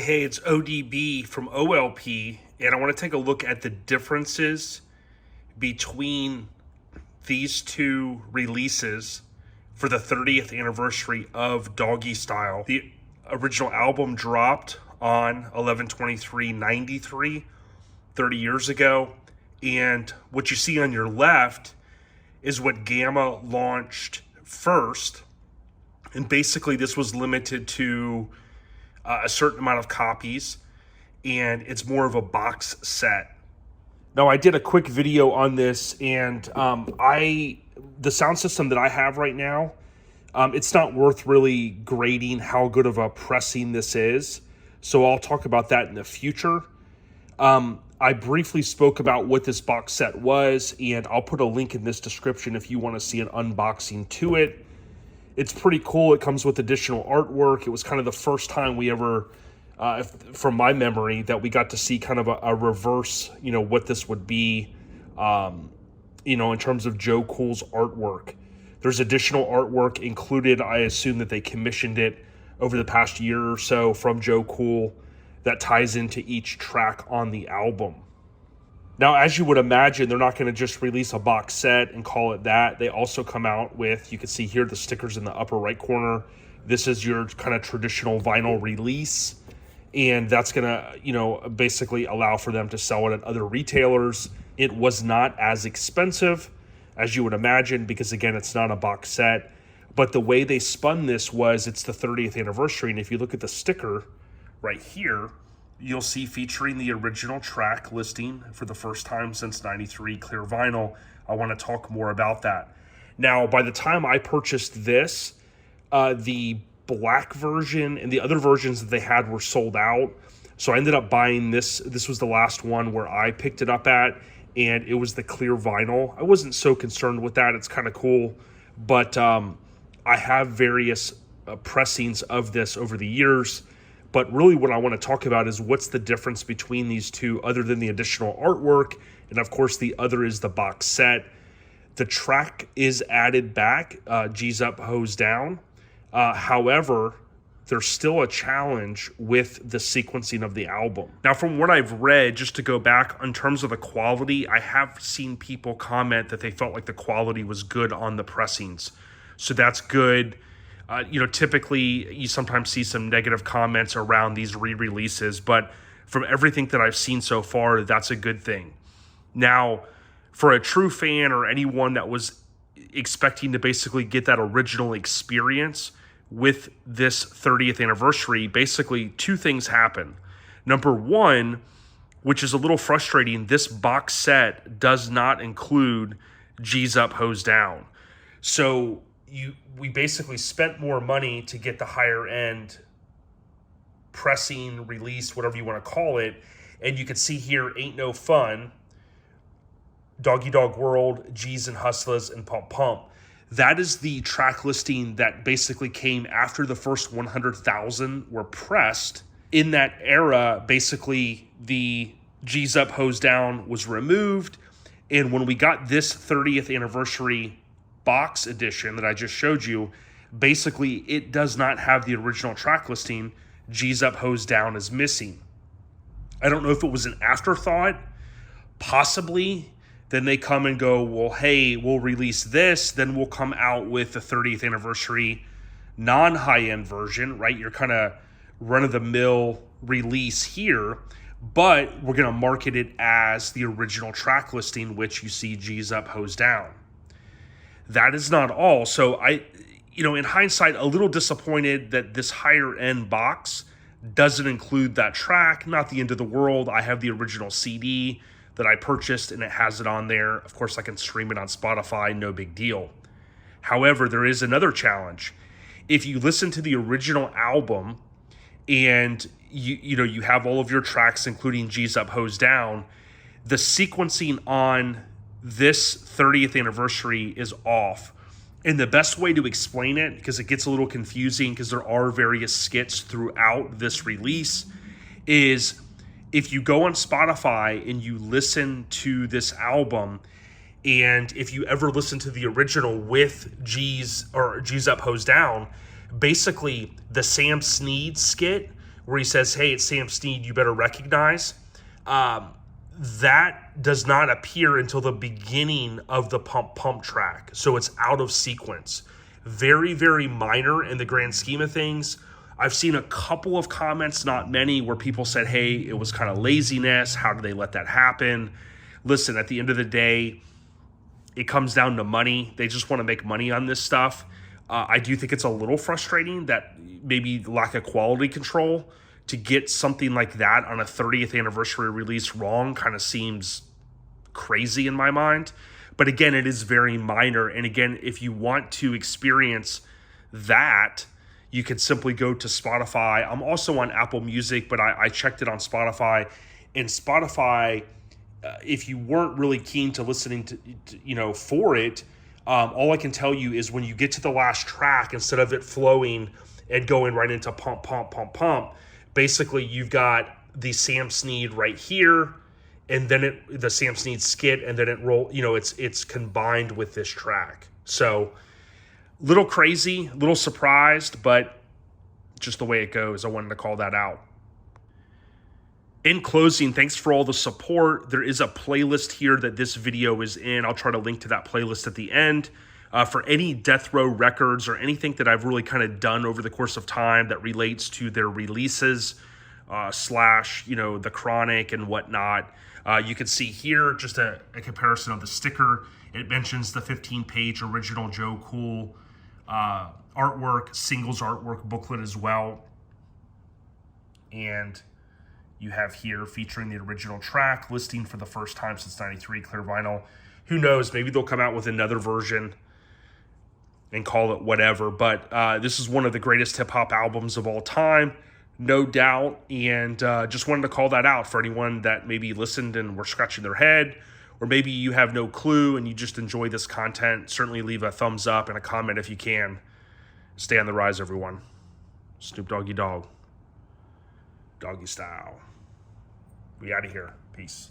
Hey, it's ODB from OLP, and I want to take a look at the differences between these two releases for the 30th anniversary of Doggystyle. The original album dropped on 11/23/93, 30 years ago, and what you see on your left is what Gamma launched first, and basically this was limited to a certain amount of copies, and it's more of a box set. Now, I did a quick video on this, and the sound system that I have right now, it's not worth really grading how good of a pressing this is, so I'll talk about that in the future. I briefly spoke about what this box set was, and I'll put a link in this description if you want to see an unboxing to it. It's pretty cool. It comes with additional artwork. It was kind of the first time we ever, from my memory, that we got to see kind of a reverse, what this would be, in terms of Joe Cool's artwork. There's additional artwork included. I assume that they commissioned it over the past year or so from Joe Cool that ties into each track on the album. Now, as you would imagine, they're not going to just release a box set and call it that. They also come out with, you can see here, the stickers in the upper right corner. This is your kind of traditional vinyl release, and that's going to, basically allow for them to sell it at other retailers. It was not as expensive as you would imagine because, again, it's not a box set. But the way they spun this was it's the 30th anniversary, and if you look at the sticker right here, you'll see featuring the original track listing for the first time since '93, clear vinyl. I want to talk more about that. Now, by the time I purchased this, the black version and the other versions that they had were sold out. So I ended up buying this. This was the last one where I picked it up at, and it was the clear vinyl. I wasn't so concerned with that. It's kind of cool. But I have various pressings of this over the years. But really what I want to talk about is what's the difference between these two other than the additional artwork. And of course, the other is the box set. The track is added back, G's Up, Hose Down. However, there's still a challenge with the sequencing of the album. Now, from what I've read, just to go back in terms of the quality, I have seen people comment that they felt like the quality was good on the pressings. So that's good. Typically you sometimes see some negative comments around these re-releases, but from everything that I've seen so far, that's a good thing. Now, for a true fan or anyone that was expecting to basically get that original experience with this 30th anniversary, basically two things happen. Number one, which is a little frustrating, this box set does not include G's Up, Hose Down. So we basically spent more money to get the higher end pressing, release, whatever you want to call it. And you can see here, Ain't No Fun, Doggy Dog World, G's and Hustlers, and Pump Pump. That is the track listing that basically came after the first 100,000 were pressed. In that era, basically the G's Up, Hose Down was removed. And when we got this 30th anniversary box edition that I just showed you, basically it does not have the original track listing. G's Up, Hose Down is missing. I don't know if it was an afterthought, possibly. Then they come and go, well, hey, we'll release this, then we'll come out with the 30th anniversary non-high-end version, right? You're kind of run-of-the-mill release here, but we're going to market it as the original track listing, which you see G's Up, Hose Down. That is not all. So in hindsight, a little disappointed that this higher end box doesn't include that track. Not the end of the world. I have the original CD that I purchased and it has it on there. Of course, I can stream it on Spotify, no big deal. However, there is another challenge. If you listen to the original album and you have all of your tracks, including G's Up, Hose Down, the sequencing on this 30th anniversary is off. And the best way to explain it, because it gets a little confusing because there are various skits throughout this release, is if you go on Spotify and you listen to this album, and if you ever listen to the original with G's Up, Hose Down, basically the Sam Snead skit where he says, hey, it's Sam Snead, you better recognize. That does not appear until the beginning of the Pump Pump track. So it's out of sequence. Very, very minor in the grand scheme of things. I've seen a couple of comments, not many, where people said, hey, it was kind of laziness. How did they let that happen? Listen, at the end of the day, it comes down to money. They just want to make money on this stuff. I do think it's a little frustrating that maybe lack of quality control to get something like that on a 30th anniversary release wrong kind of seems crazy in my mind. But again, it is very minor. And again, if you want to experience that, you can simply go to Spotify. I'm also on Apple Music, but I checked it on Spotify. And Spotify, if you weren't really keen to listening to for it, all I can tell you is when you get to the last track, instead of it flowing and going right into pump, pump, pump, pump, basically you've got the Sam Snead right here, and then the Sam Snead skit, and then it's combined with this track. So little crazy, little surprised, but just the way it goes. I wanted to call that out. In closing, thanks for all the support. There is a playlist here that this video is in. I'll try to link to that playlist at the end. For any Death Row records or anything that I've really kind of done over the course of time that relates to their releases, / the Chronic and whatnot, you can see here just a comparison of the sticker. It mentions the 15-page original Joe Cool artwork, singles artwork booklet as well. And you have here featuring the original track, listing for the first time since '93, clear vinyl. Who knows, maybe they'll come out with another version and call it whatever. But this is one of the greatest hip-hop albums of all time, no doubt. And just wanted to call that out for anyone that maybe listened and were scratching their head, or maybe you have no clue and you just enjoy this content. Certainly leave a thumbs up and a comment if you can. Stay on the rise, everyone. Snoop Doggy Dogg. Doggystyle. We out of here. Peace.